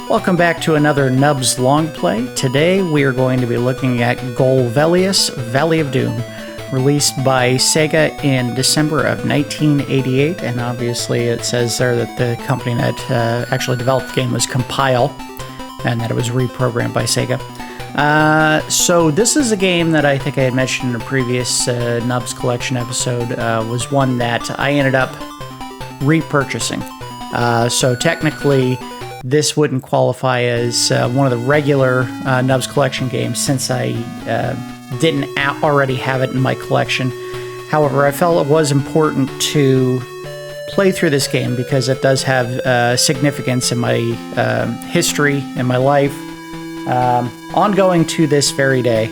Welcome back to another Nubs Long Play. Today we are going to be looking at Golvellius, Valley of Doom, released by Sega in December of 1988, and obviously it says there that the company that actually developed the game was Compile, and that it was reprogrammed by Sega. So this is a game that I think I had mentioned in a previous Nubs Collection episode, was one that I ended up repurchasing. So technically, this wouldn't qualify as one of the regular Nubs Collection games since I didn't already have it in my collection. However, I felt it was important to play through this game because it does have significance in my history, in my life, ongoing to this very day,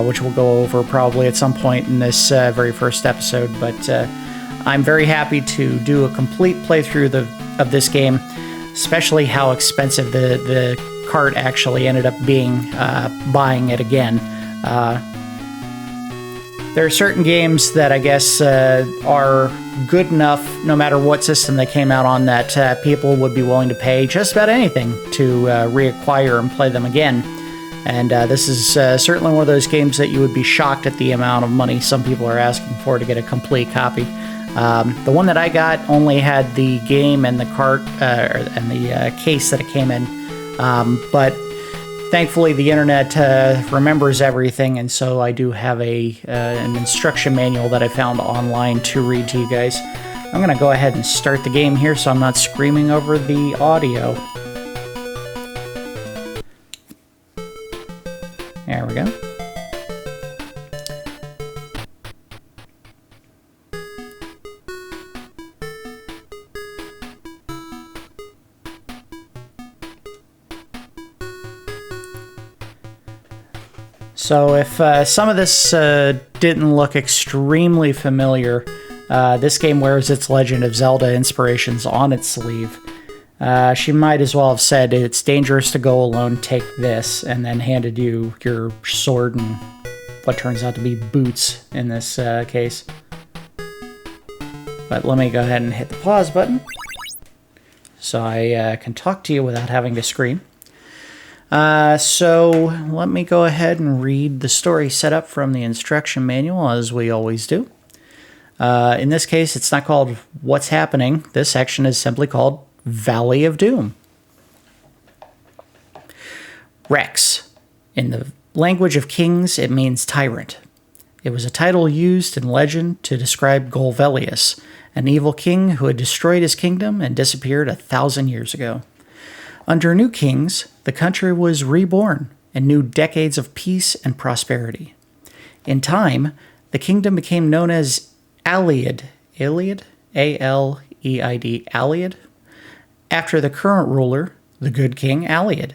which we'll go over probably at some point in this very first episode. But I'm very happy to do a complete playthrough of this game, especially how expensive the cart actually ended up being buying it again. There are certain games that I guess are good enough, no matter what system they came out on, that people would be willing to pay just about anything to reacquire and play them again. And this is certainly one of those games that you would be shocked at the amount of money some people are asking for to get a complete copy. The one that I got only had the game and the cart and the case that it came in, but thankfully the internet remembers everything, and so I do have an instruction manual that I found online to read to you guys. I'm going to go ahead and start the game here so I'm not screaming over the audio. There we go. So if some of this didn't look extremely familiar, this game wears its Legend of Zelda inspirations on its sleeve. She might as well have said, "It's dangerous to go alone, take this," and then handed you your sword and what turns out to be boots in this case. But let me go ahead and hit the pause button so I can talk to you without having to scream. So let me go ahead and read the story set up from the instruction manual, as we always do. In this case, it's not called What's Happening. This section is simply called Valley of Doom. Rex. In the language of kings, it means tyrant. It was a title used in legend to describe Golvellius, an evil king who had destroyed his kingdom and disappeared 1,000 years ago. Under new kings, the country was reborn and knew decades of peace and prosperity. In time, the kingdom became known as Aleid, A-L-E-I-D, Aleid, after the current ruler, the good king Aleid.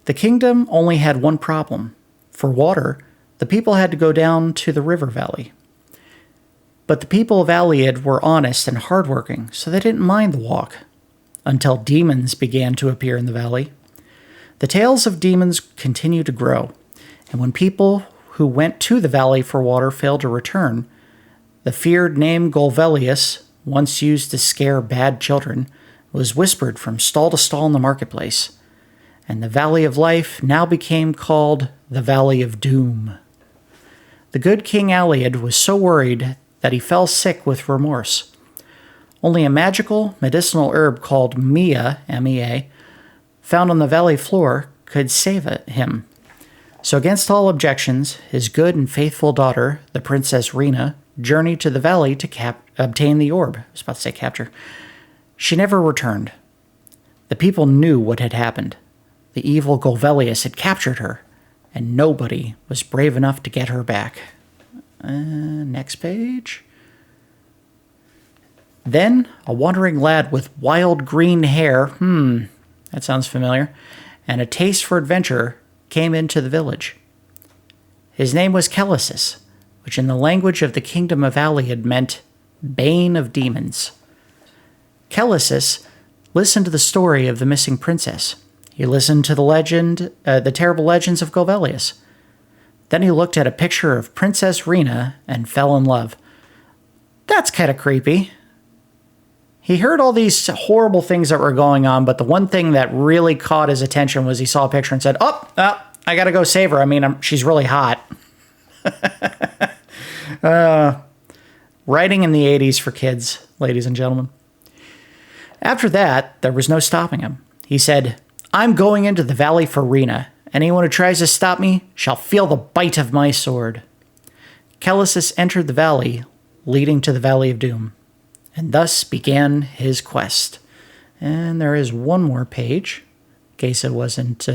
The kingdom only had one problem. For water, the people had to go down to the river valley. But the people of Aleid were honest and hardworking, so they didn't mind the walk, until demons began to appear in the valley. The tales of demons continued to grow, and when people who went to the valley for water failed to return, the feared name Golvellius, once used to scare bad children, was whispered from stall to stall in the marketplace, and the Valley of Life now became called the Valley of Doom. The good King Aleid was so worried that he fell sick with remorse. Only a magical, medicinal herb called Mia, M-E-A, found on the valley floor, could save him. So against all objections, his good and faithful daughter, the Princess Rena, journeyed to the valley to obtain the orb. I was about to say capture. She never returned. The people knew what had happened. The evil Golvellius had captured her, and nobody was brave enough to get her back. Next page. Then, a wandering lad with wild green hair, that sounds familiar, and a taste for adventure came into the village. His name was Kellisis, which in the language of the kingdom of Aleid meant Bane of Demons. Kellisis listened to the story of the missing princess. He listened to the terrible legends of Golvellius. Then he looked at a picture of Princess Rena and fell in love. That's kind of creepy. He heard all these horrible things that were going on, but the one thing that really caught his attention was he saw a picture and said, "Oh, I gotta go save her. I mean, she's really hot." Writing in the 80s for kids, ladies and gentlemen. After that, there was no stopping him. He said, "I'm going into the valley for Rena. Anyone who tries to stop me shall feel the bite of my sword." Callisis entered the valley, leading to the Valley of Doom. And thus began his quest. And there is one more page, in case it wasn't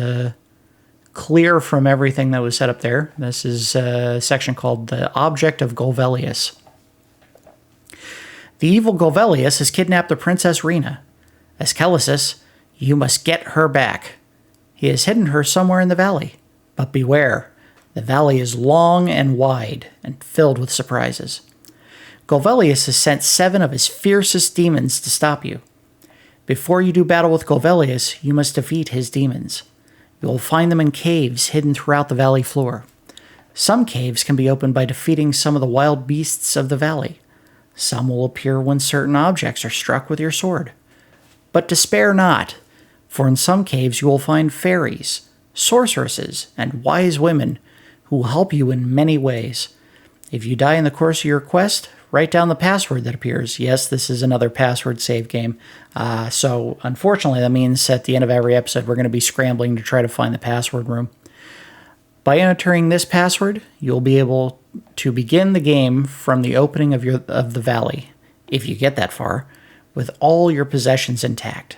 clear from everything that was set up there. This is a section called The Object of Golvellius. The evil Golvellius has kidnapped the Princess Rena. As Callisis, you must get her back. He has hidden her somewhere in the valley. But beware, the valley is long and wide and filled with surprises. Golvellius has sent 7 of his fiercest demons to stop you. Before you do battle with Golvellius, you must defeat his demons. You will find them in caves hidden throughout the valley floor. Some caves can be opened by defeating some of the wild beasts of the valley. Some will appear when certain objects are struck with your sword. But despair not, for in some caves you will find fairies, sorceresses, and wise women who will help you in many ways. If you die in the course of your quest, write down the password that appears. Yes, this is another password save game. So unfortunately, that means at the end of every episode, we're going to be scrambling to try to find the password room. By entering this password, you'll be able to begin the game from the opening of the valley, if you get that far, with all your possessions intact.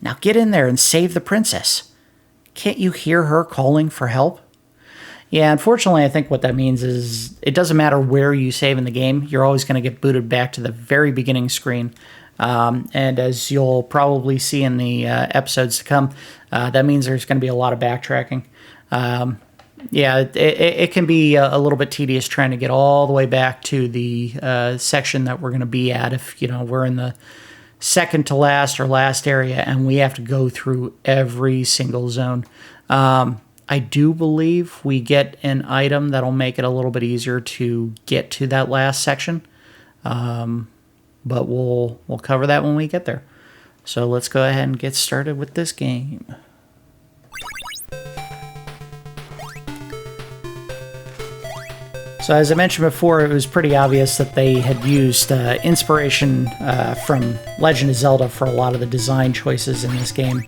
Now get in there and save the princess. Can't you hear her calling for help? Yeah, unfortunately, I think what that means is it doesn't matter where you save in the game. You're always going to get booted back to the very beginning screen. And as you'll probably see in the episodes to come, that means there's going to be a lot of backtracking. It can be a little bit tedious trying to get all the way back to the section that we're going to be at if, we're in the second to last or last area and we have to go through every single zone. I do believe we get an item that'll make it a little bit easier to get to that last section. But we'll cover that when we get there. So let's go ahead and get started with this game. So as I mentioned before, it was pretty obvious that they had used inspiration from Legend of Zelda for a lot of the design choices in this game.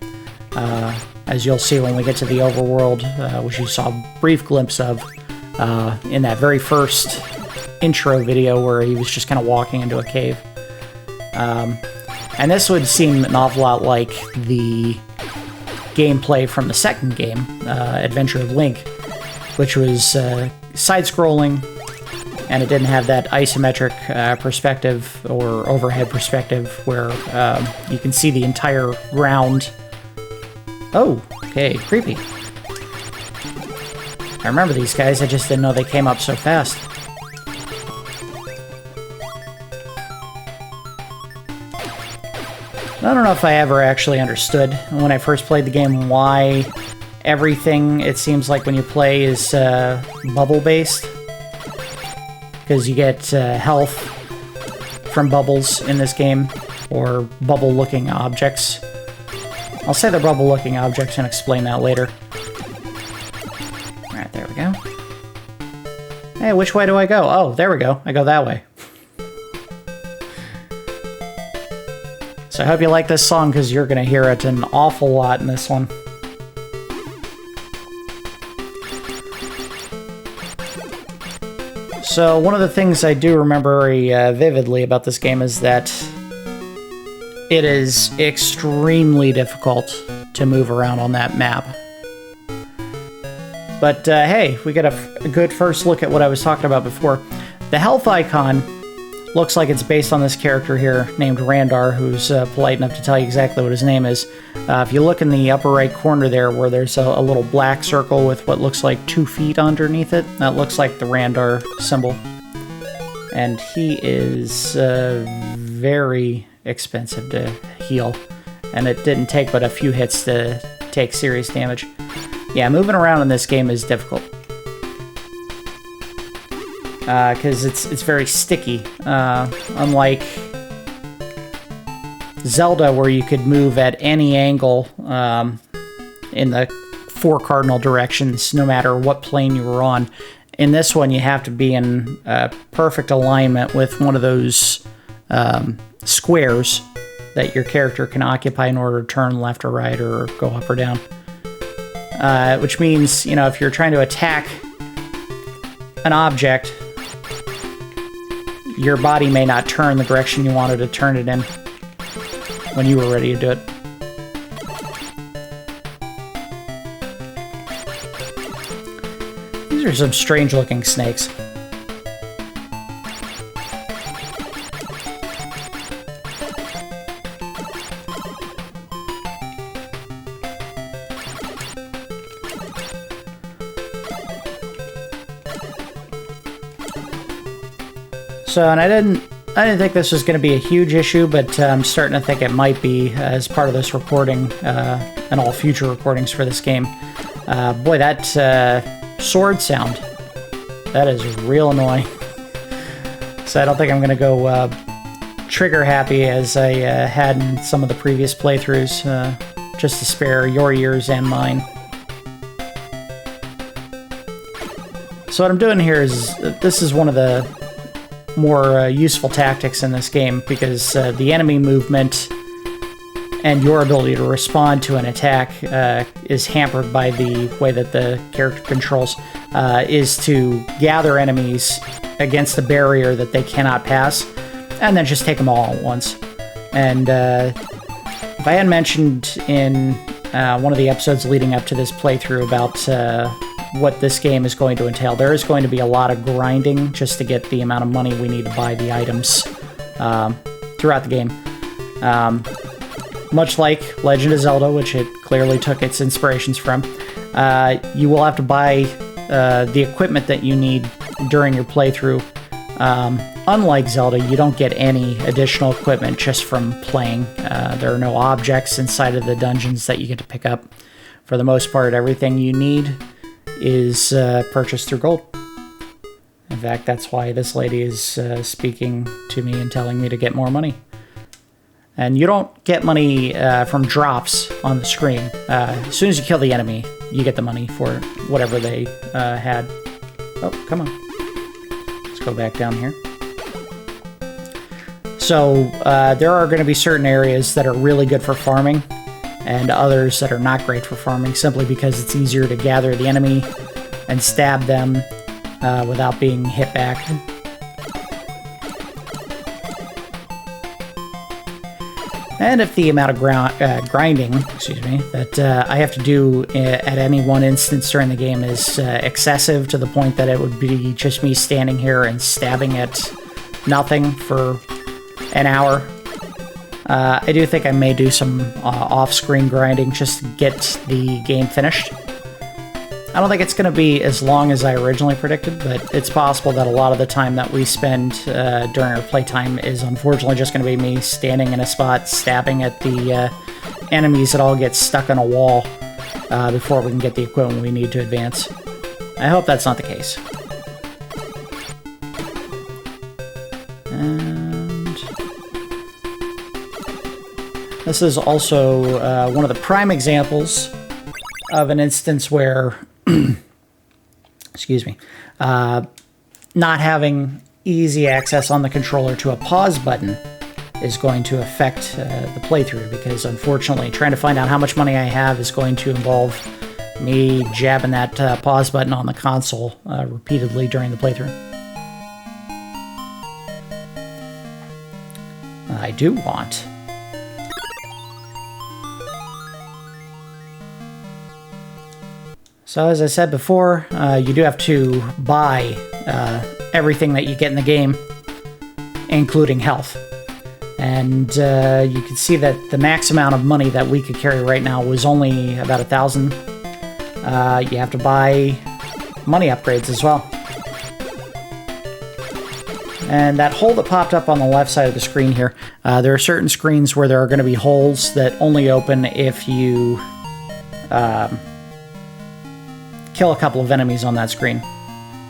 As you'll see when we get to the overworld, which you saw a brief glimpse of in that very first intro video where he was just kind of walking into a cave. And this would seem an awful lot like the gameplay from the second game, Adventure of Link, which was side-scrolling, and it didn't have that isometric perspective or overhead perspective where you can see the entire ground. Oh, okay, creepy. I remember these guys, I just didn't know they came up so fast. I don't know if I ever actually understood when I first played the game why everything, it seems like when you play, is bubble-based. Because you get health from bubbles in this game, or bubble-looking objects. I'll say they're bubble-looking objects and explain that later. Alright, there we go. Hey, which way do I go? Oh, there we go. I go that way. So I hope you like this song, because you're going to hear it an awful lot in this one. So one of the things I do remember very vividly about this game is that it is extremely difficult to move around on that map. But hey, we got a good first look at what I was talking about before. The health icon looks like it's based on this character here named Randar, who's polite enough to tell you exactly what his name is. If you look in the upper right corner there where there's a little black circle with what looks like 2 feet underneath it, that looks like the Randar symbol. And he is very expensive to heal, and it didn't take but a few hits to take serious damage. Yeah, moving around in this game is difficult. Because it's very sticky, unlike Zelda, where you could move at any angle in the 4 cardinal directions, no matter what plane you were on. In this one, you have to be in perfect alignment with one of those squares that your character can occupy in order to turn left or right or go up or down. Which means, you know, if you're trying to attack an object, your body may not turn the direction you wanted to turn it in when you were ready to do it. These are some strange looking snakes. So, and I didn't think this was going to be a huge issue, but I'm starting to think it might be as part of this recording and all future recordings for this game. Boy, that sword sound, that is real annoying. So I don't think I'm going to go trigger happy as I had in some of the previous playthroughs, just to spare your ears and mine. So what I'm doing here is, this is one of the more useful tactics in this game, because the enemy movement and your ability to respond to an attack is hampered by the way that the character controls, is to gather enemies against a barrier that they cannot pass, and then just take them all at once. And if I had mentioned in one of the episodes leading up to this playthrough about what this game is going to entail, there is going to be a lot of grinding just to get the amount of money we need to buy the items throughout the game. Much like Legend of Zelda, which it clearly took its inspirations from, you will have to buy the equipment that you need during your playthrough. Unlike Zelda, you don't get any additional equipment just from playing. There are no objects inside of the dungeons that you get to pick up. For the most part, everything you need is purchased through gold. In fact, that's why this lady is speaking to me and telling me to get more money. And you don't get money from drops on the screen. As soon as you kill the enemy, you get the money for whatever they had. Oh, come on. Let's go back down here. So there are going to be certain areas that are really good for farming, and others that are not great for farming, simply because it's easier to gather the enemy and stab them without being hit back. And if the amount of grinding, that I have to do at any one instance during the game is excessive to the point that it would be just me standing here and stabbing at nothing for an hour, I do think I may do some off-screen grinding just to get the game finished. I don't think it's going to be as long as I originally predicted, but it's possible that a lot of the time that we spend during our playtime is unfortunately just going to be me standing in a spot, stabbing at the enemies that all get stuck on a wall before we can get the equipment we need to advance. I hope that's not the case. This is also one of the prime examples of an instance where, not having easy access on the controller to a pause button is going to affect the playthrough, because unfortunately trying to find out how much money I have is going to involve me jabbing that pause button on the console repeatedly during the playthrough. I do want... So as I said before, you do have to buy everything that you get in the game, including health. And you can see that the max amount of money that we could carry right now was only about 1,000. You have to buy money upgrades as well. And that hole that popped up on the left side of the screen here, there are certain screens where there are going to be holes that only open if you kill a couple of enemies on that screen.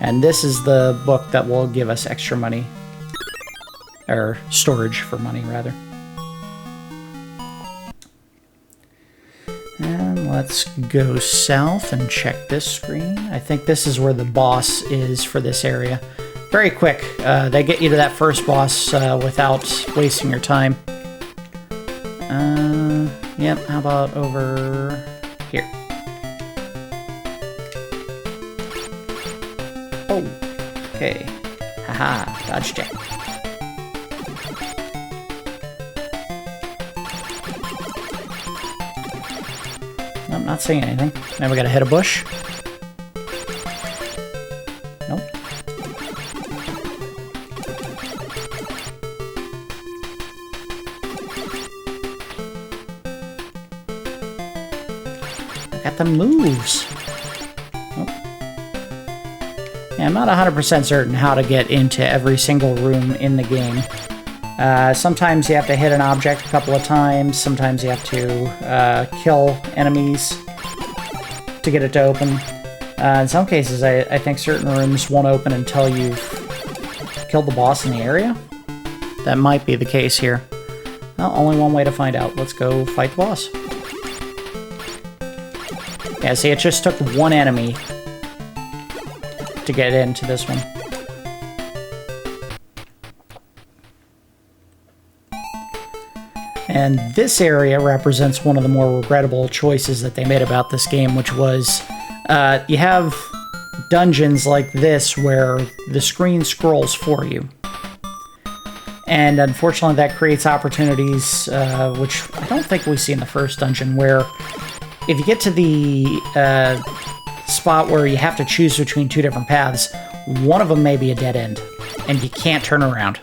And this is the book that will give us extra money. Or storage for money, rather. Let's go south and check this screen. I think this is where the boss is for this area. Very quick. They get you to that first boss without wasting your time. Yep, how about over here? Oh, okay. Haha, dodge check. I'm not seeing anything. Now we gotta hit a bush. Nope. Got the moves. Nope. Yeah, I'm not 100% certain how to get into every single room in the game. Sometimes you have to hit an object a couple of times. Sometimes you have to kill enemies to get it to open. In some cases, I think certain rooms won't open until you've killed the boss in the area. That might be the case here. Well, only one way to find out. Let's go fight the boss. Yeah, see, it just took one enemy to get into this one. And this area represents one of the more regrettable choices that they made about this game, which was you have dungeons like this where the screen scrolls for you. And unfortunately that creates opportunities, which I don't think we see in the first dungeon, where if you get to the spot where you have to choose between two different paths, one of them may be a dead end, and you can't turn around.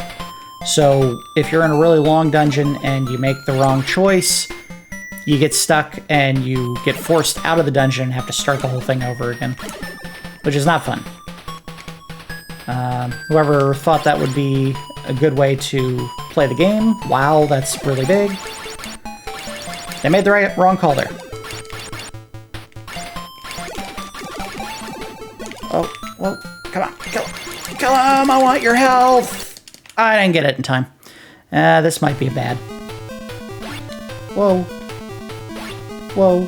So if you're in a really long dungeon and you make the wrong choice, you get stuck and you get forced out of the dungeon and have to start the whole thing over again, which is not fun. Whoever thought that would be a good way to play the game, wow, that's really big. They made the wrong call there. Oh, well, come on, kill him. Kill him, I want your health. I didn't get it in time. This might be bad. Whoa. Whoa.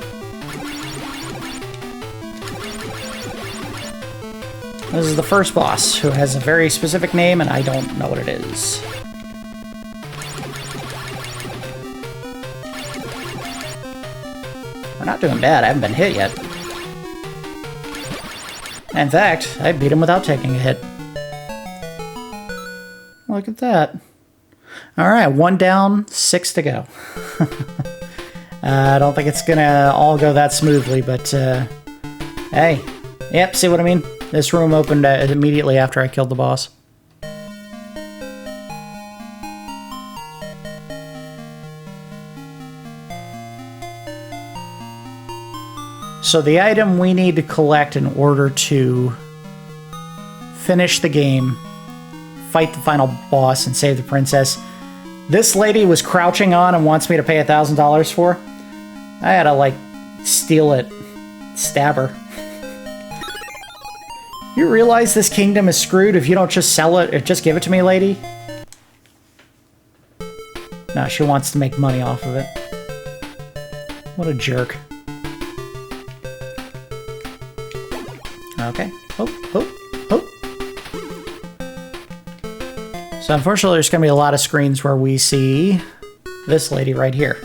This is the first boss, who has a very specific name, and I don't know what it is. We're not doing bad. I haven't been hit yet. In fact, I beat him without taking a hit. Look at that. Alright, 1 down, 6 to go. I don't think it's gonna all go that smoothly, but hey. Yep, see what I mean? This room opened immediately after I killed the boss. So the item we need to collect in order to finish the game, fight the final boss, and save the princess, this lady was crouching on and wants me to pay $1,000 for. I had to, like, steal it. Stab her. You realize this kingdom is screwed if you don't just sell it or just give it to me, lady? No, she wants to make money off of it. What a jerk. Okay. Oh, oh, oh. So unfortunately, there's going to be a lot of screens where we see this lady right here.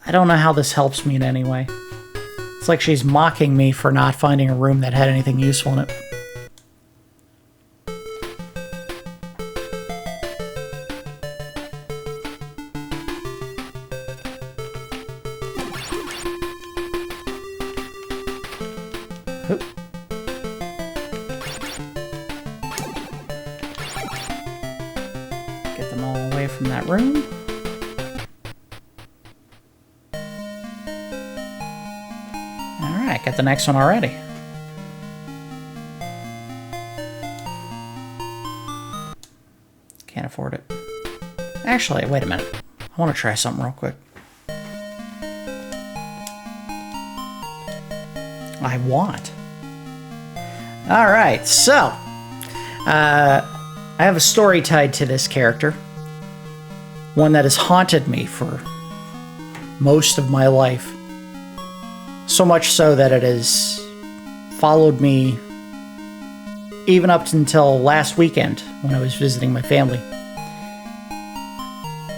I don't know how this helps me in any way. It's like she's mocking me for not finding a room that had anything useful in it. Oop. Get them all away from that room. Alright, got the next one already. Can't afford it. Actually, wait a minute. I want to try something real quick. I want. Alright, so I have a story tied to this character. One that has haunted me for most of my life. So much so that it has followed me even up until last weekend when I was visiting my family.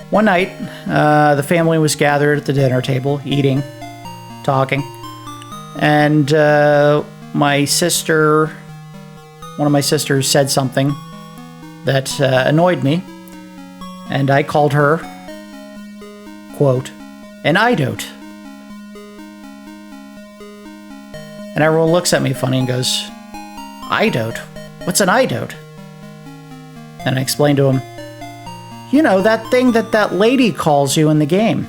One night, the family was gathered at the dinner table, eating, talking, and my sister, one of my sisters said something that annoyed me, and I called her, quote, an idote. And everyone looks at me funny and goes, idote? What's an idote? And I explained to him, you know, that thing that lady calls you in the game.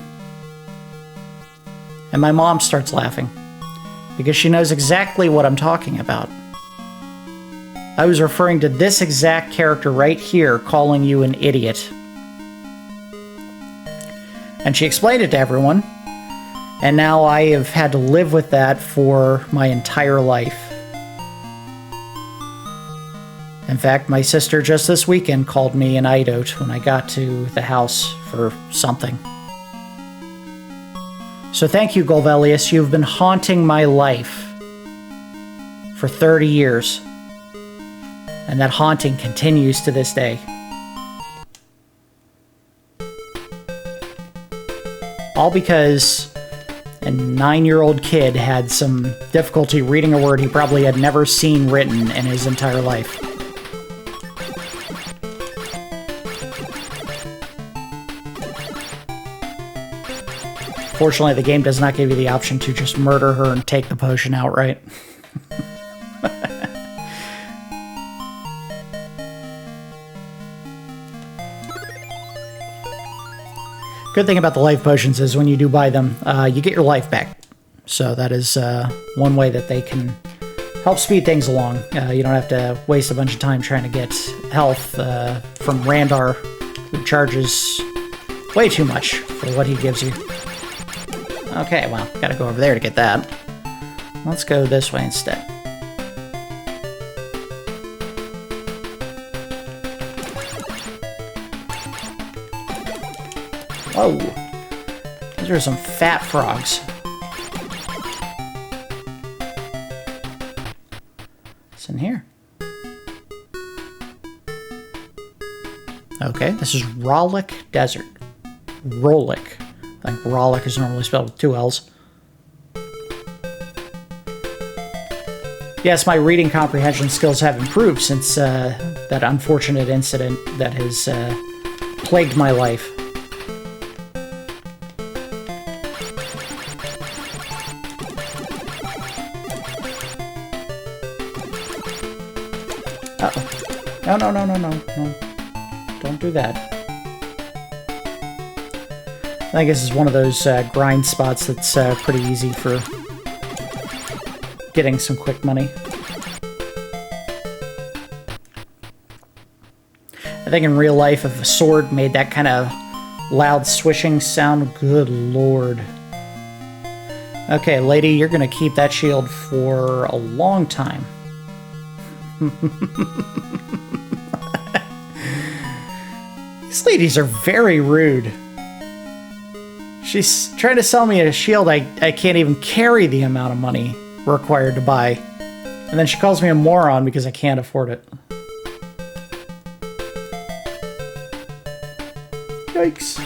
And my mom starts laughing, because she knows exactly what I'm talking about. I was referring to this exact character right here, calling you an idiot. And she explained it to everyone, and now I have had to live with that for my entire life. In fact, my sister just this weekend called me an idote when I got to the house for something. So thank you, Golvellius. You've been haunting my life for 30 years. And that haunting continues to this day. All because a 9-year-old kid had some difficulty reading a word he probably had never seen written in his entire life. Fortunately, the game does not give you the option to just murder her and take the potion outright. Good thing about the life potions is when you do buy them, you get your life back. So that is one way that they can help speed things along. You don't have to waste a bunch of time trying to get health from Randar, who charges way too much for what he gives you. Okay, well, gotta go over there to get that. Let's go this way instead. Whoa! Those are some fat frogs. What's in here? Okay, this is Rollick Desert. Rollick. I think Rollick is normally spelled with 2 L's. Yes, my reading comprehension skills have improved since that unfortunate incident that has plagued my life. Uh-oh. No. Don't do that. I think this is one of those grind spots that's pretty easy for getting some quick money. I think in real life, if a sword made that kind of loud swishing sound, good lord. Okay, lady, you're gonna keep that shield for a long time. These ladies are very rude. She's trying to sell me a shield I can't even carry the amount of money required to buy. And then she calls me a moron because I can't afford it. Yikes.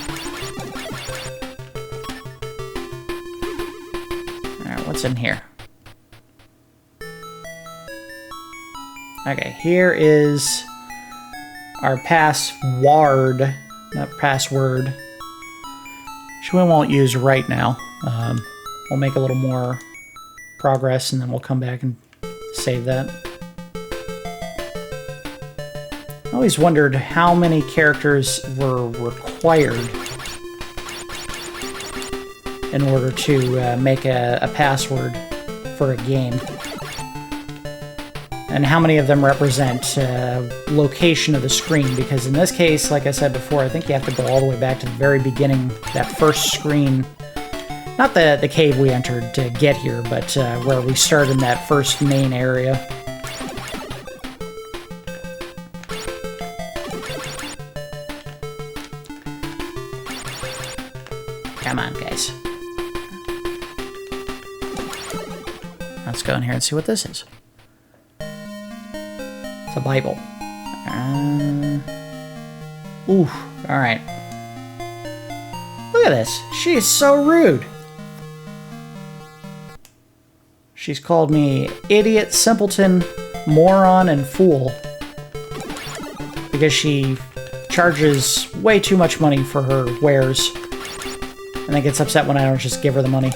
Alright, what's in here? Okay, here is our password. Not password. Which we won't use right now. We'll make a little more progress and then we'll come back and save that. I always wondered how many characters were required in order to make a password for a game. And how many of them represent location of the screen, because in this case, like I said before, I think you have to go all the way back to the very beginning, that first screen. Not the cave we entered to get here, but where we start in that first main area. Come on, guys. Let's go in here and see what this is. It's a Bible. Ooh, alright. Look at this. She is so rude. She's called me idiot, simpleton, moron, and fool. Because she charges way too much money for her wares. And then gets upset when I don't just give her the money.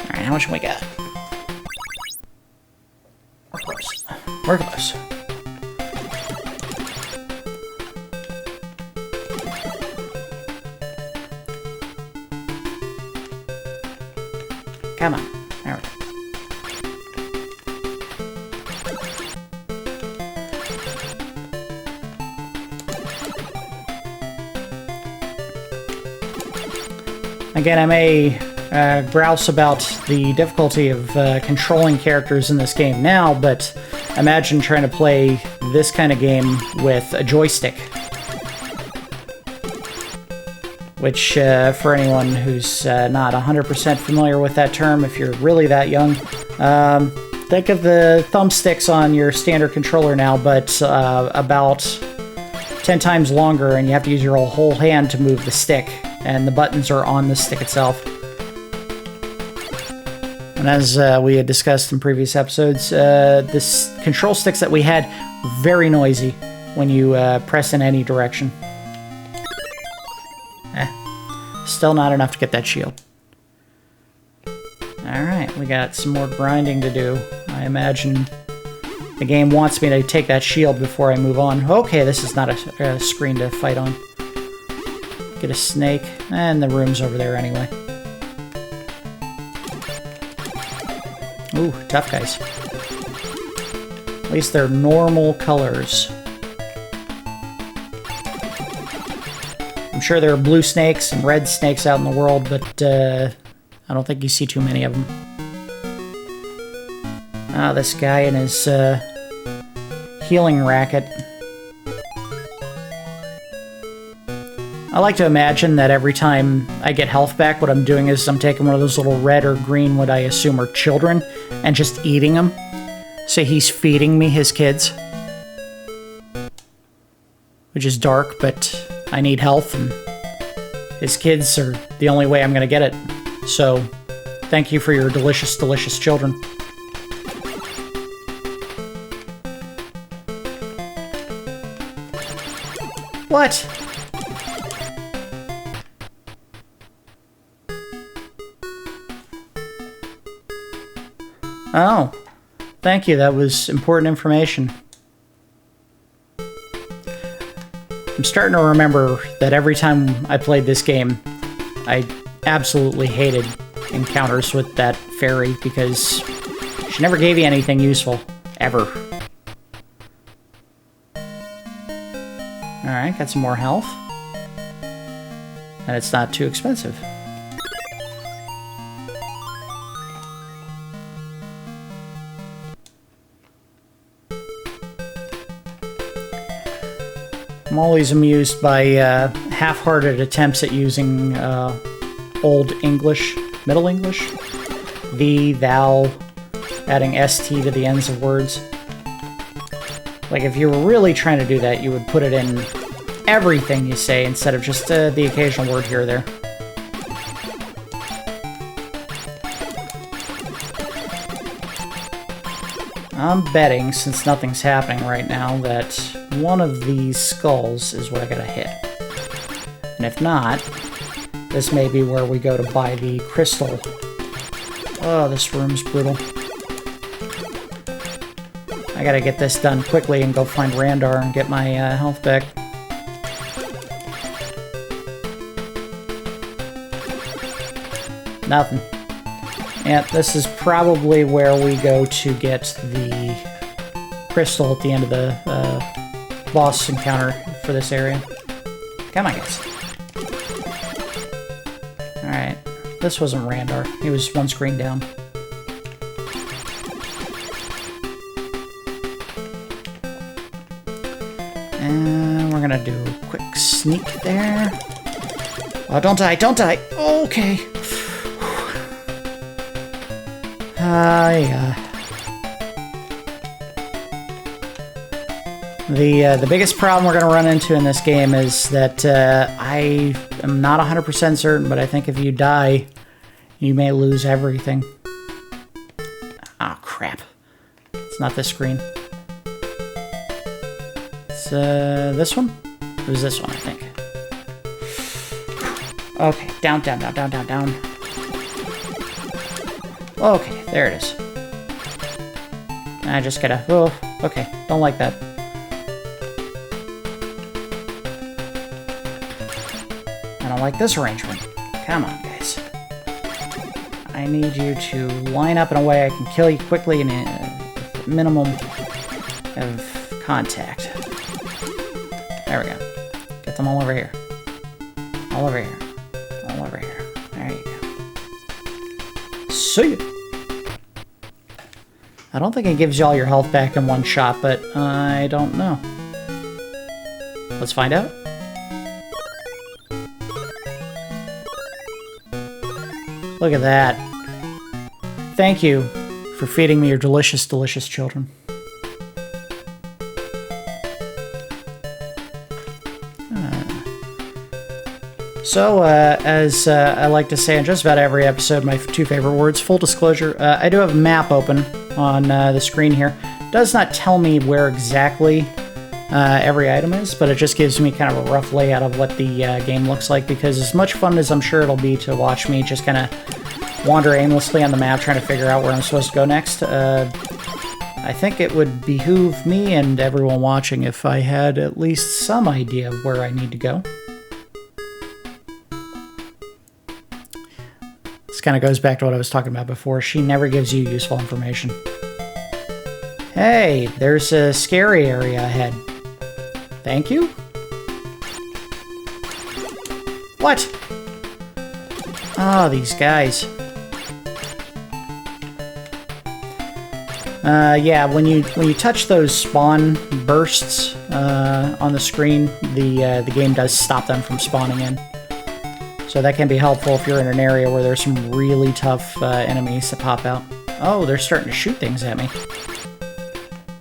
Alright, how much we got? We're close. We're close. Come on. There we go. Again, I may grouse about the difficulty of controlling characters in this game now, but imagine trying to play this kind of game with a joystick. Which, for anyone who's not 100% familiar with that term, if you're really that young, think of the thumbsticks on your standard controller now, but about 10 times longer, and you have to use your whole hand to move the stick, and the buttons are on the stick itself. And as we had discussed in previous episodes, this control sticks that we had, very noisy when you press in any direction. Still not enough to get that shield. Alright, we got some more grinding to do. I imagine the game wants me to take that shield before I move on. Okay, this is not a screen to fight on. Get a snake, and the room's over there anyway. Ooh, tough guys. At least they're normal colors. I'm sure there are blue snakes and red snakes out in the world, but I don't think you see too many of them. Ah, this guy and his healing racket. I like to imagine that every time I get health back, what I'm doing is I'm taking one of those little red or green, what I assume are children, and just eating them. So he's feeding me his kids. Which is dark, but I need health, and his kids are the only way I'm going to get it. So, thank you for your delicious, delicious children. What? Oh, thank you. That was important information. I'm starting to remember that every time I played this game, I absolutely hated encounters with that faerie because she never gave you anything useful. Ever. Alright, got some more health. And it's not too expensive. I'm always amused by half-hearted attempts at using Old English, Middle English, thee, thou, adding st to the ends of words. Like, if you were really trying to do that, you would put it in everything you say instead of just the occasional word here or there. I'm betting, since nothing's happening right now, that one of these skulls is what I gotta hit. And if not, this may be where we go to buy the crystal. Oh, this room's brutal. I gotta get this done quickly and go find Randar and get my health back. Nothing. Yeah, this is probably where we go to get the crystal at the end of the boss encounter for this area. Come on, guys. Alright. This wasn't Randar. He was one screen down. And we're gonna do a quick sneak there. Oh, don't die, don't die. Okay. Yeah. The biggest problem we're going to run into in this game is that I am not 100% certain, but I think if you die, you may lose everything. Oh, crap. It's not this screen. It's this one? It was this one, I think. Okay, down, down, down, down, down, down. Okay, there it is. I just gotta... Oh, okay, don't like that. I don't like this arrangement. Come on, guys. I need you to line up in a way I can kill you quickly and with minimum of contact. There we go. Get them all over here. All over here. All over here. There you go. See ya! I don't think it gives you all your health back in one shot, but I don't know. Let's find out. Look at that. Thank you for feeding me your delicious, delicious children. So, as I like to say in just about every episode, my two favorite words, full disclosure, I do have a map open on the screen here. It does not tell me where exactly every item is, but it just gives me kind of a rough layout of what the game looks like, because as much fun as I'm sure it'll be to watch me just kind of wander aimlessly on the map trying to figure out where I'm supposed to go next, I think it would behoove me and everyone watching if I had at least some idea of where I need to go. This kind of goes back to what I was talking about before. She never gives you useful information. Hey, there's a scary area ahead. Thank you? What? Oh, these guys. Yeah, when you touch those spawn bursts on the screen, the game does stop them from spawning in. So that can be helpful if you're in an area where there's some really tough enemies that pop out. Oh, they're starting to shoot things at me.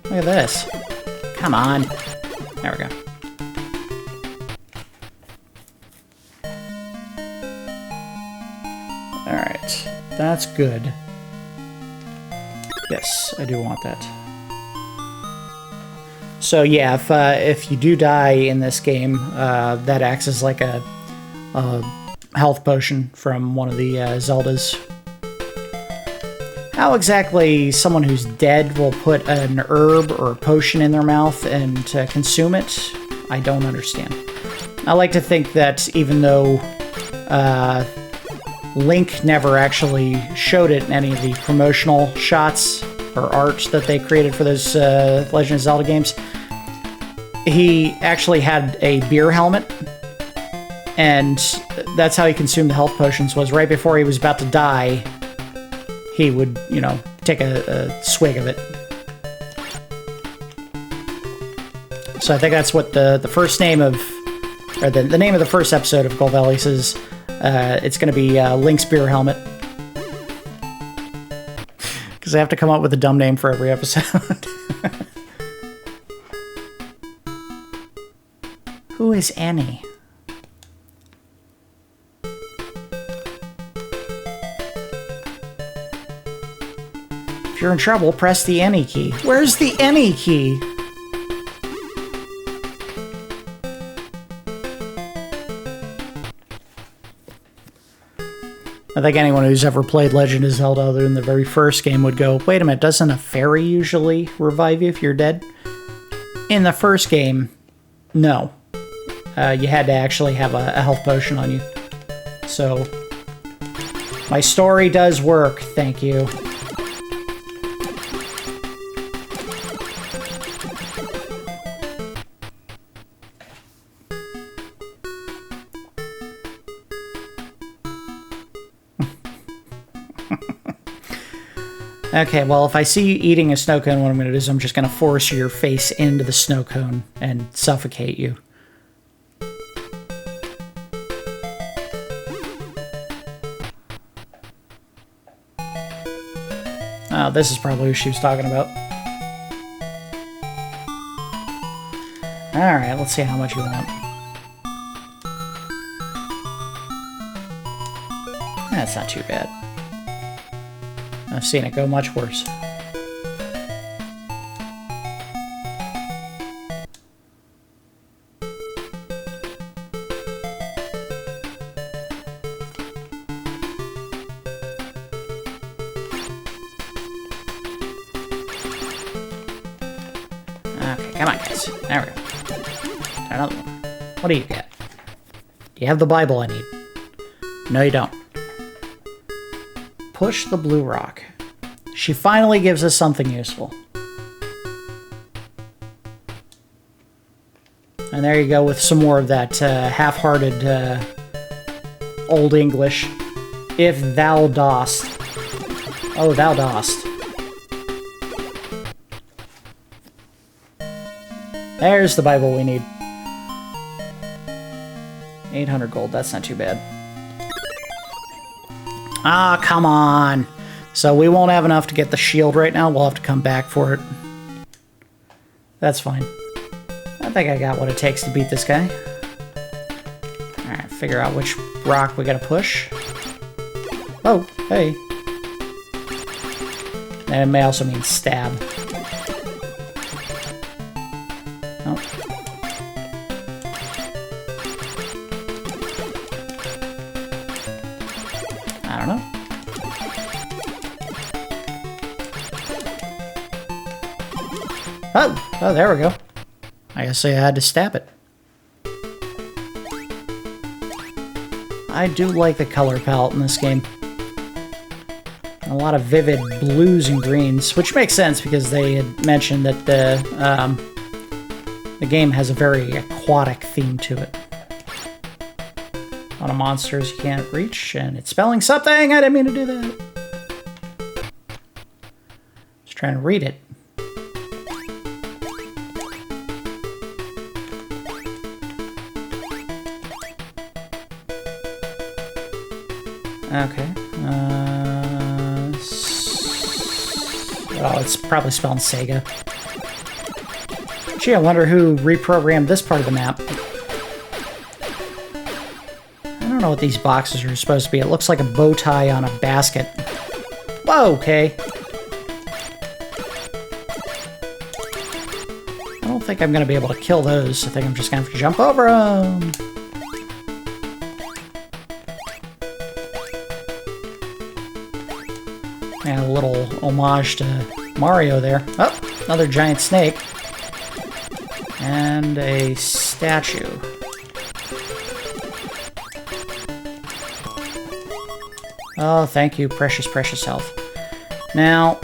Look at this. Come on. There we go. Alright. That's good. Yes, I do want that. So yeah, if you do die in this game, that acts as like a health potion from one of the Zeldas. How exactly someone who's dead will put an herb or a potion in their mouth and consume it, I don't understand. I like to think that even though Link never actually showed it in any of the promotional shots or art that they created for those Legend of Zelda games, he actually had a beer helmet, and that's how he consumed the health potions, was right before he was about to die, he would, you know, take a swig of it. So I think that's what the first name of, or the name of the first episode of Golvellius is. It's going to be Link's Beer Helmet. Because I have to come up with a dumb name for every episode. Who is Annie? If you're in trouble, press the Annie key. Where's the Annie key? I think anyone who's ever played Legend of Zelda other than the very first game would go, wait a minute, doesn't a fairy usually revive you if you're dead? In the first game, no. You had to actually have a health potion on you. So, my story does work, thank you. Okay, well, if I see you eating a snow cone, what I'm going to do is I'm just going to force your face into the snow cone and suffocate you. Oh, this is probably who she was talking about. Alright, let's see how much you want. That's not too bad. I've seen it go much worse. Okay, come on, guys. There we go. Another one. What do you got? Do you have the Bible I need? No, you don't. Push the blue rock. She finally gives us something useful. And there you go with some more of that half-hearted Old English. If thou dost. Oh, thou dost. There's the Bible we need. 800 gold, that's not too bad. Ah, come on. So we won't have enough to get the shield right now. We'll have to come back for it. That's fine. I think I got what it takes to beat this guy. Alright, figure out which rock we gotta push. Oh, hey. And it may also mean stab. Oh. I don't know. Oh, there we go. I guess I had to stab it. I do like the color palette in this game. A lot of vivid blues and greens, which makes sense because they had mentioned that the game has a very aquatic theme to it. A lot of monsters you can't reach, and it's spelling something! I didn't mean to do that. Just trying to read it. Okay. Oh, it's probably spelled Sega. Gee, I wonder who reprogrammed this part of the map. I don't know what these boxes are supposed to be. It looks like a bow tie on a basket. Whoa, okay. I don't think I'm going to be able to kill those. I think I'm just going to have to jump over them. And a little homage to Mario there. Oh, another giant snake. And a statue. Oh, thank you, precious, precious health. Now,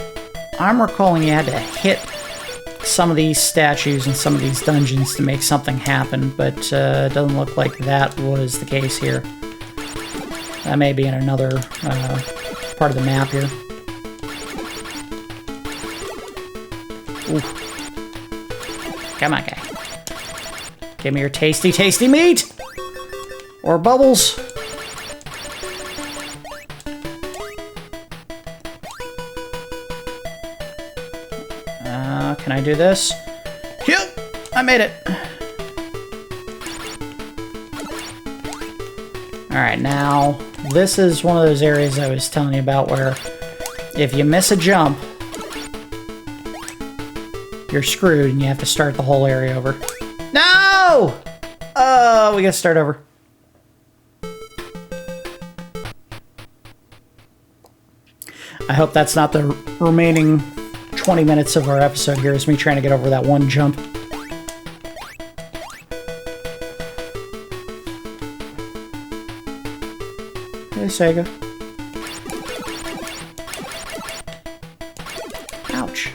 I'm recalling you had to hit some of these statues and some of these dungeons to make something happen, but it doesn't look like that was the case here. That may be in another part of the map here. Ooh. Come on, guy. Give me your tasty, tasty meat! Or bubbles. Can I do this? Yep! I made it! Alright, now, this is one of those areas I was telling you about where if you miss a jump, you're screwed and you have to start the whole area over. No! Oh, we gotta start over. I hope that's not the remaining 20 minutes of our episode here, is me trying to get over that one jump. Hey, Sega. Ouch.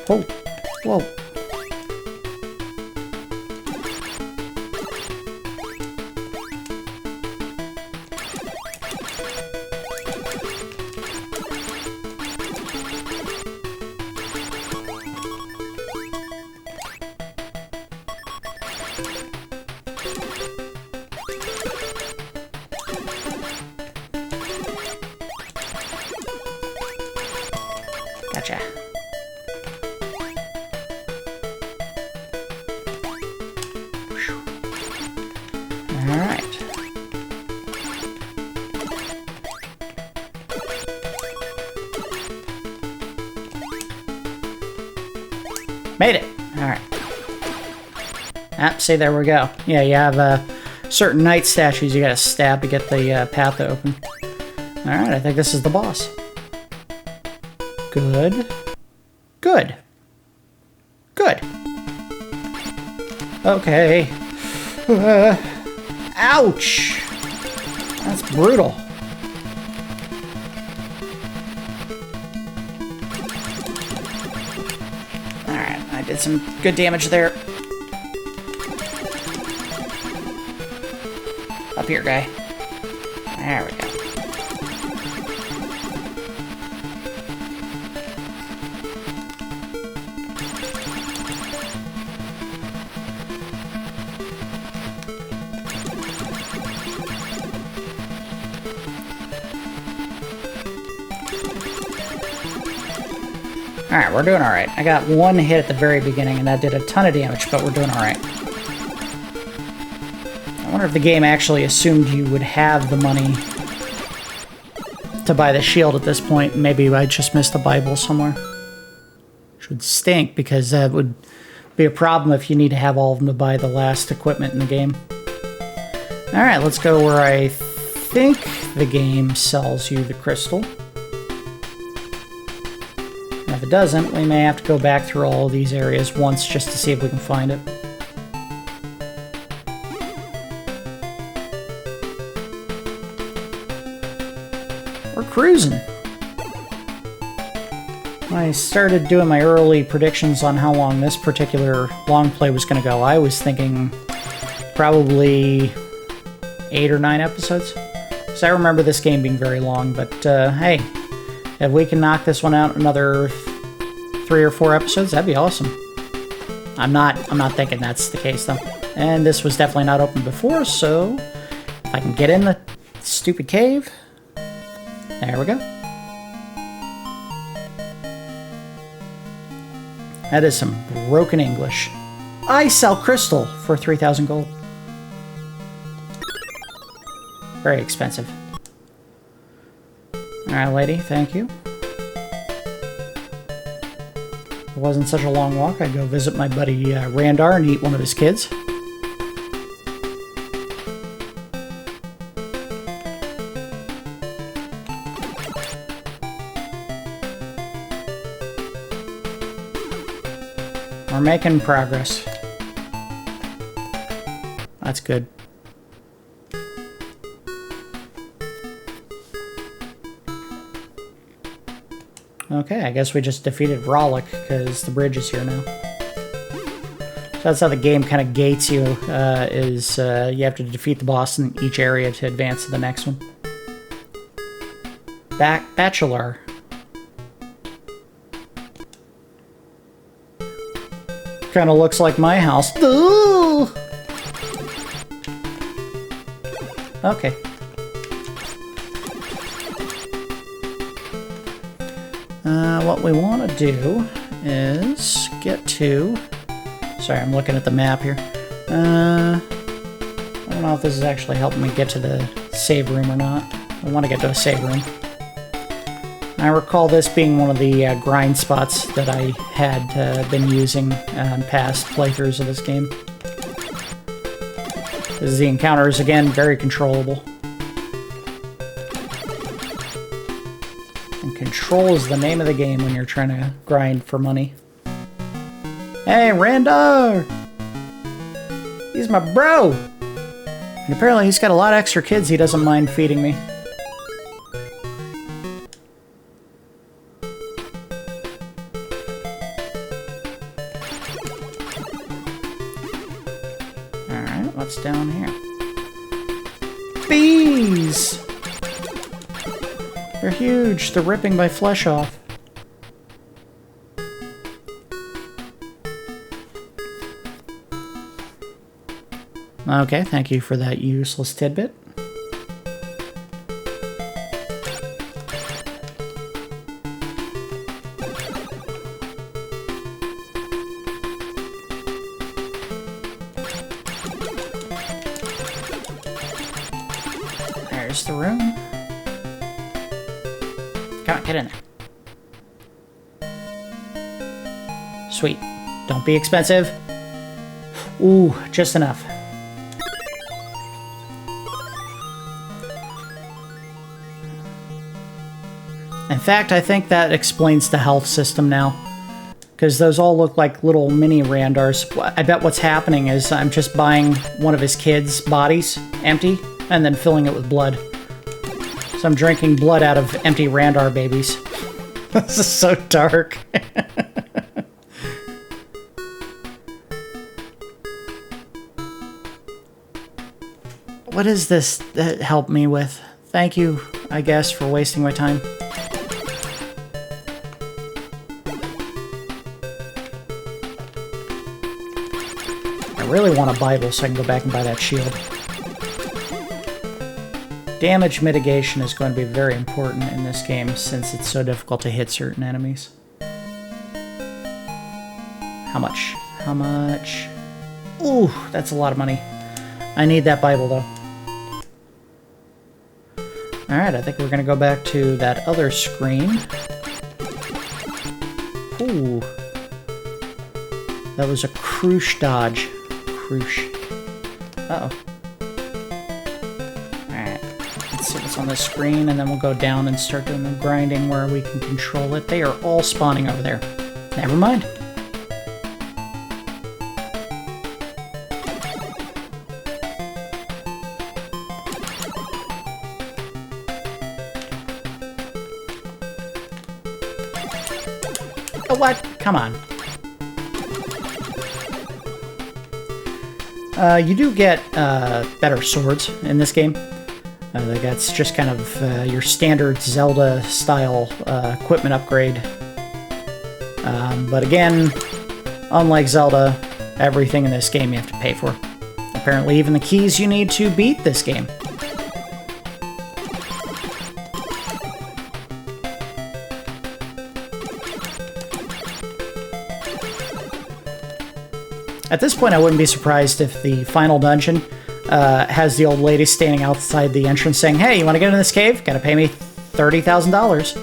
Whoa. Whoa. Gotcha. Alright. Made it! Alright. Ah, see, there we go. Yeah, you have certain knight statues you gotta stab to get the path to open. Alright, I think this is the boss. Good. Good. Good. Okay. Ouch! That's brutal. Alright, I did some good damage there. Up here, guy. There we go. Alright, we're doing alright. I got one hit at the very beginning, and that did a ton of damage, but we're doing alright. I wonder if the game actually assumed you would have the money to buy the shield at this point. Maybe I just missed the Bible somewhere. Which would stink, because that would be a problem if you need to have all of them to buy the last equipment in the game. Alright, let's go where I think the game sells you the crystal. If it doesn't, we may have to go back through all these areas once just to see if we can find it. We're cruising. When I started doing my early predictions on how long this particular long play was going to go, I was thinking probably 8 or 9 episodes. So I remember this game being very long, but hey, if we can knock this one out another 3 or 4 episodes, that'd be awesome. I'm not thinking that's the case though. And this was definitely not open before, so if I can get in the stupid cave, there we go. That is some broken English. I sell crystal for 3,000 gold. Very expensive. Alright, lady, thank you. If it wasn't such a long walk, I'd go visit my buddy Randar and eat one of his kids. We're making progress. That's good. Okay, I guess we just defeated Rollick because the bridge is here now. So that's how the game kind of gates you, you have to defeat the boss in each area to advance to the next one. Bachelor. Kind of looks like my house. Ooh! Okay. What we want to do is get to... Sorry, I'm looking at the map here. I don't know if this is actually helping me get to the save room or not. I want to get to a save room. I recall this being one of the grind spots that I had been using on past playthroughs of this game. Because the encounter is, again, very controllable. And control is the name of the game when you're trying to grind for money. Hey, Randar! He's my bro! And apparently he's got a lot of extra kids he doesn't mind feeding me. Alright, what's down here? Bees! They're huge. They're ripping my flesh off. Okay, thank you for that useless tidbit. There's the room. Come on, get in there. Sweet. Don't be expensive. Ooh, just enough. In fact, I think that explains the health system now. Because those all look like little mini Randars. I bet what's happening is I'm just buying one of his kids' bodies, empty, and then filling it with blood. So I'm drinking blood out of empty Randar babies. This is so dark. What is this that helped me with? Thank you, I guess, for wasting my time. I really want a Bible so I can go back and buy that shield. Damage mitigation is going to be very important in this game since it's so difficult to hit certain enemies. How much? How much? Ooh, that's a lot of money. I need that Bible, though. Alright, I think we're going to go back to that other screen. Ooh. That was a crush dodge. Crush. Uh-oh. Alright. Let's see what's on the screen, and then we'll go down and start doing the grinding where we can control it. They are all spawning over there. Never mind. Oh, what? Come on. You do get better swords in this game. That's just kind of your standard Zelda-style equipment upgrade. But again, unlike Zelda, everything in this game you have to pay for. Apparently even the keys you need to beat this game. At this point, I wouldn't be surprised if the final dungeon has the old lady standing outside the entrance saying, "Hey, you want to get in this cave? Gotta pay me $30,000.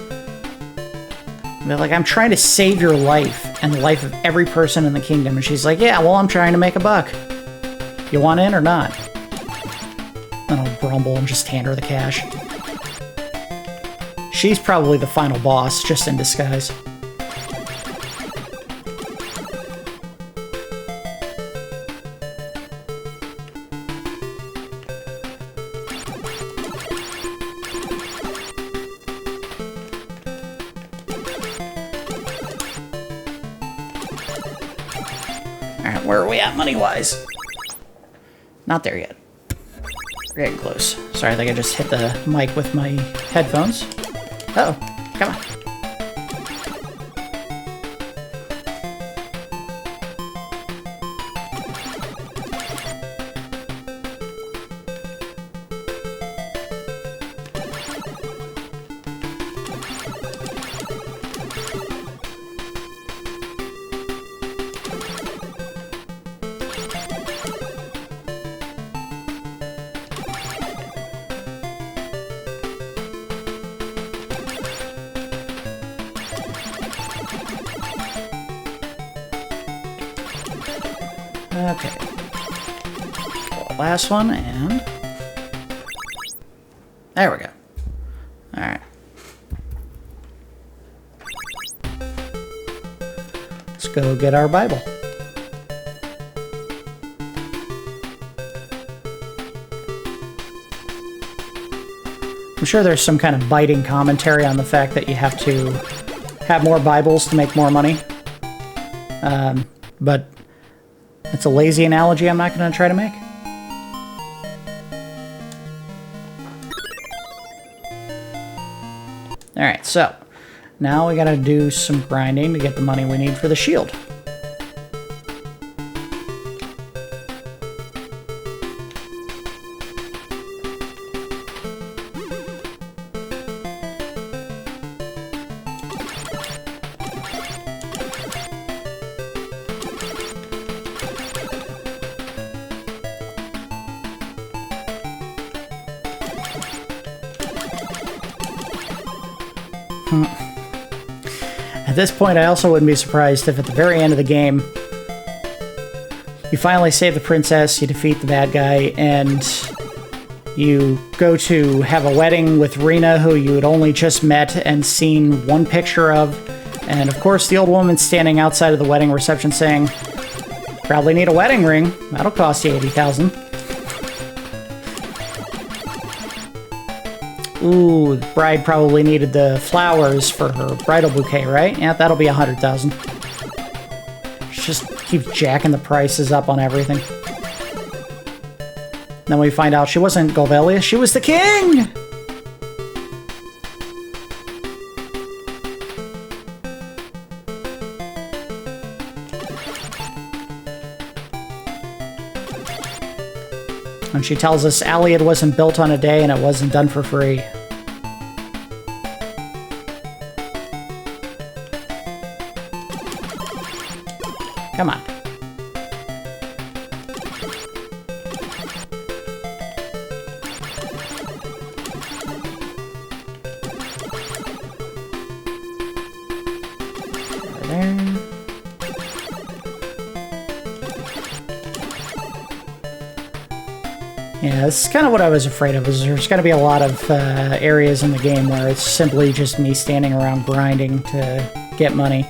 They're like, "I'm trying to save your life and the life of every person in the kingdom." And she's like, "Yeah, well, I'm trying to make a buck. You want in or not?" And I'll grumble and just hand her the cash. She's probably the final boss, just in disguise. Alright, where are we at money-wise? Not there yet. We're getting close. Sorry, I think I just hit the mic with my headphones. Uh-oh, come on. Okay. Last one, and... there we go. Alright. Let's go get our Bible. I'm sure there's some kind of biting commentary on the fact that you have to have more Bibles to make more money. But it's a lazy analogy I'm not going to try to make. Alright, so now we got to do some grinding to get the money we need for the shield. At this point, I also wouldn't be surprised if at the very end of the game, you finally save the princess, you defeat the bad guy, and you go to have a wedding with Rena, who you had only just met and seen one picture of. And of course, the old woman's standing outside of the wedding reception saying, "Probably need a wedding ring. That'll cost you 80,000. Ooh, the bride probably needed the flowers for her bridal bouquet, right? Yeah, that'll be 100,000. Just keep jacking the prices up on everything. Then we find out she wasn't Golvellius, she was the king! And she tells us Allied wasn't built on a day and it wasn't done for free. Come on. There. Yeah, this is kind of what I was afraid of, is there's going to be a lot of areas in the game where it's simply just me standing around grinding to get money.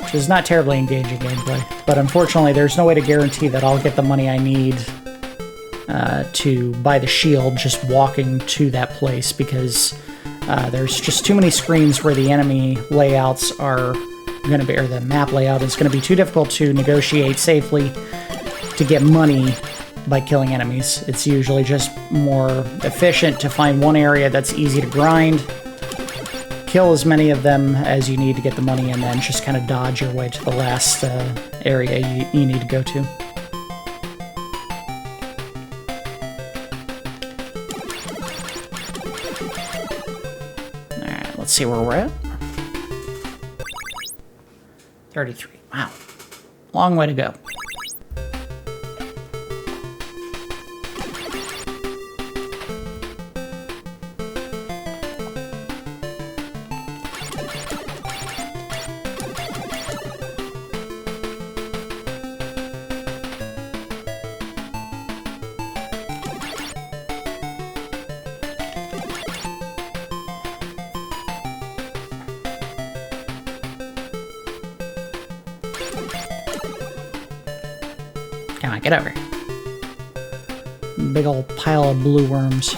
Which is not terribly engaging gameplay. But unfortunately, there's no way to guarantee that I'll get the money I need to buy the shield just walking to that place, because there's just too many screens where the enemy layouts are going to be, or the map layout is going to be too difficult to negotiate safely to get money by killing enemies. It's usually just more efficient to find one area that's easy to grind, kill as many of them as you need to get the money, and then just kind of dodge your way to the last area you need to go to. Alright, let's see where we're at. 33. Wow. Long way to go. Come on, get over here. Big old pile of blue worms.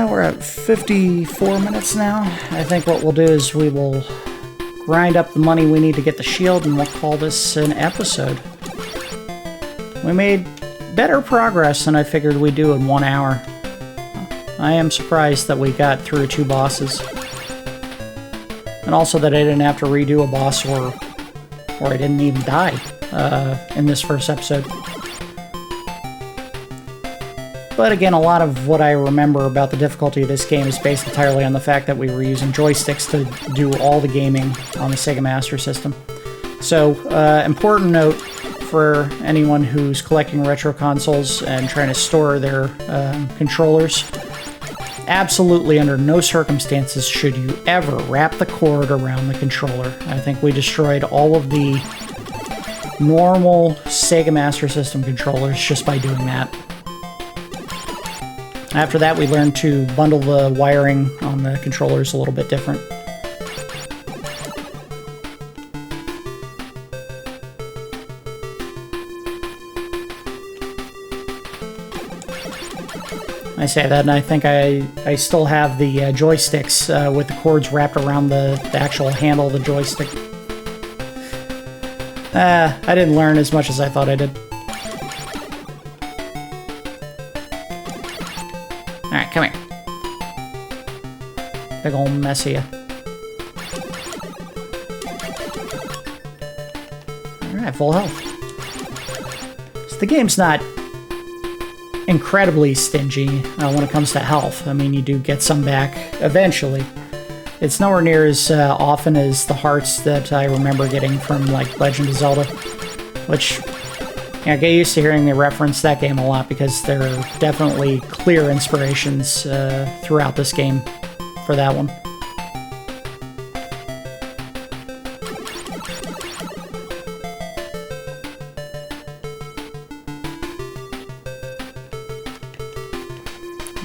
We're at 54 minutes now. I think what we'll do is we will grind up the money we need to get the shield, and we'll call this an episode. We made better progress than I figured we'd do in 1 hour. I am surprised that we got through 2 bosses. And also that I didn't have to redo a boss, or I didn't even die in this first episode. But again, a lot of what I remember about the difficulty of this game is based entirely on the fact that we were using joysticks to do all the gaming on the Sega Master System. So, important note for anyone who's collecting retro consoles and trying to store their controllers. Absolutely under no circumstances should you ever wrap the cord around the controller. I think we destroyed all of the normal Sega Master System controllers just by doing that. After that, we learned to bundle the wiring on the controllers a little bit different. I say that, and I think I still have the joysticks with the cords wrapped around the actual handle of the joystick. I didn't learn as much as I thought I did. Alright, come here. Big ol' mess of you. Alright, full health. So the game's not incredibly stingy when it comes to health. I mean, you do get some back eventually. It's nowhere near as often as the hearts that I remember getting from, like, Legend of Zelda, which I get used to hearing me reference that game a lot because there are definitely clear inspirations throughout this game for that one.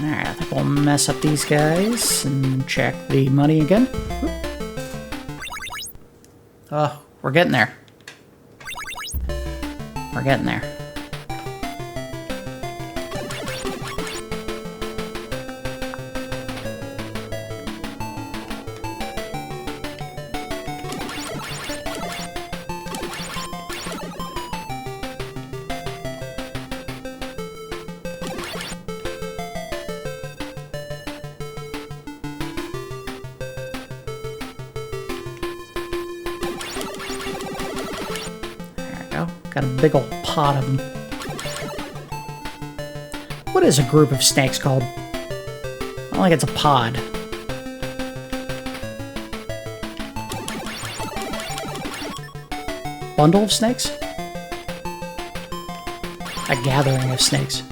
Alright, I think we'll mess up these guys and check the money again. Oh, we're getting there. We're getting there. Got a big old pot of them. What is a group of snakes called? I don't think it's a pod. Bundle of snakes? A gathering of snakes.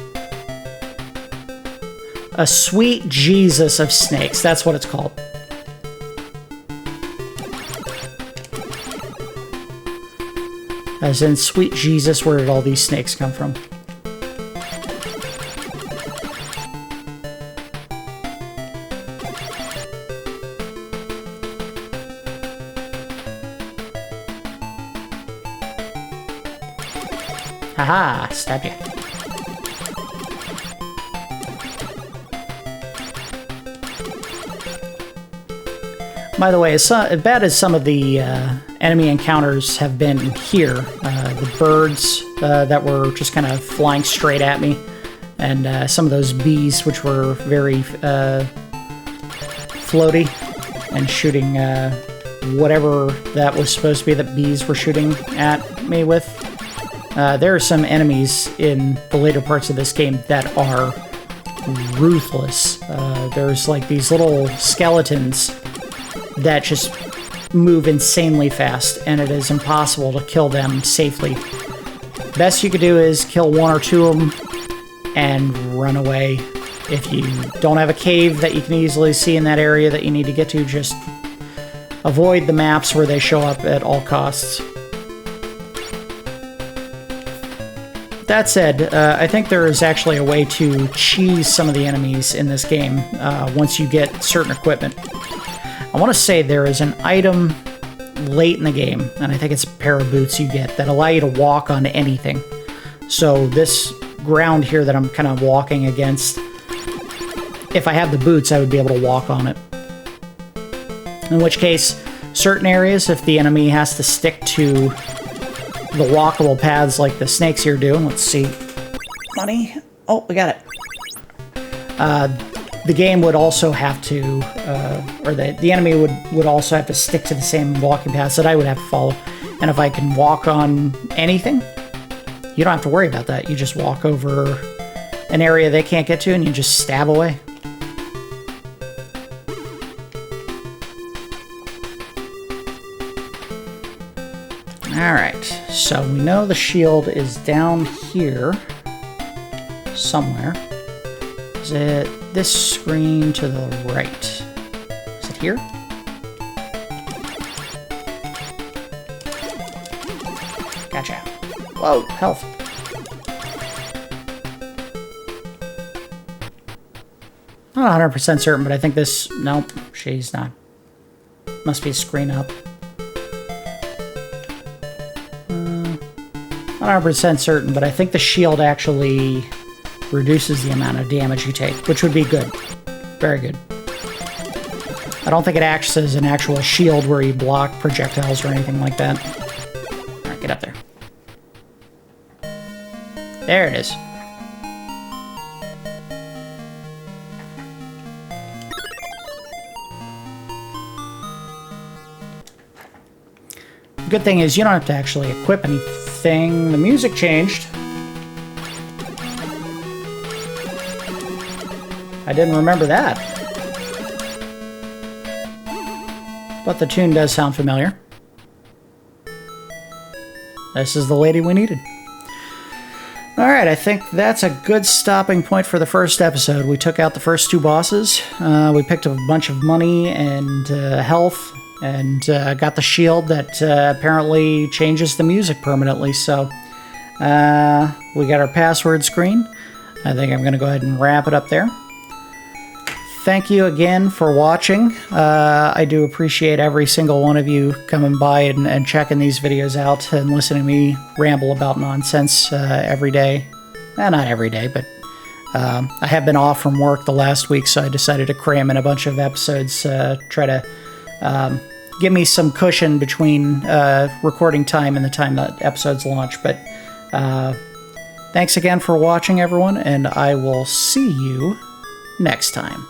A sweet Jesus of snakes. That's what it's called. As in, sweet Jesus, where did all these snakes come from? Haha, stab ya. By the way, as bad as some of the enemy encounters have been here, the birds that were just kind of flying straight at me, and some of those bees which were very floaty and shooting whatever that was supposed to be that bees were shooting at me with. There are some enemies in the later parts of this game that are ruthless. There's like these little skeletons that just move insanely fast, and it is impossible to kill them safely. Best you could do is kill one or two of them and run away. If you don't have a cave that you can easily see in that area that you need to get to, just avoid the maps where they show up at all costs. That said, I think there is actually a way to cheese some of the enemies in this game once you get certain equipment. I want to say there is an item late in the game, and I think it's a pair of boots you get, that allow you to walk on anything. So this ground here that I'm kind of walking against, if I have the boots, I would be able to walk on it. In which case, certain areas, if the enemy has to stick to the walkable paths like the snakes here do, let's see. Money? Oh, we got it. The game would also have to, or the enemy would also have to stick to the same walking paths that I would have to follow. And if I can walk on anything, you don't have to worry about that. You just walk over an area they can't get to and you just stab away. Alright, so we know the shield is down here somewhere. Is it this screen to the right? Is it here? Gotcha. Whoa, health. Not 100% certain, but I think this... Nope, she's not. Must be a screen up. Not 100% certain, but I think the shield actually reduces the amount of damage you take, which would be good. Very good. I don't think it acts as an actual shield where you block projectiles or anything like that. Alright, get up there. There it is. The good thing is you don't have to actually equip anything. The music changed. I didn't remember that. But the tune does sound familiar. This is the lady we needed. Alright, I think that's a good stopping point for the first episode. We took out the first 2 bosses. We picked up a bunch of money and health, and got the shield that apparently changes the music permanently. So we got our password screen. I think I'm going to go ahead and wrap it up there. Thank you again for watching. I do appreciate every single one of you coming by and checking these videos out and listening to me ramble about nonsense every day. Not every day, but I have been off from work the last week, so I decided to cram in a bunch of episodes, try to give me some cushion between recording time and the time that episodes launch. But thanks again for watching, everyone, and I will see you next time.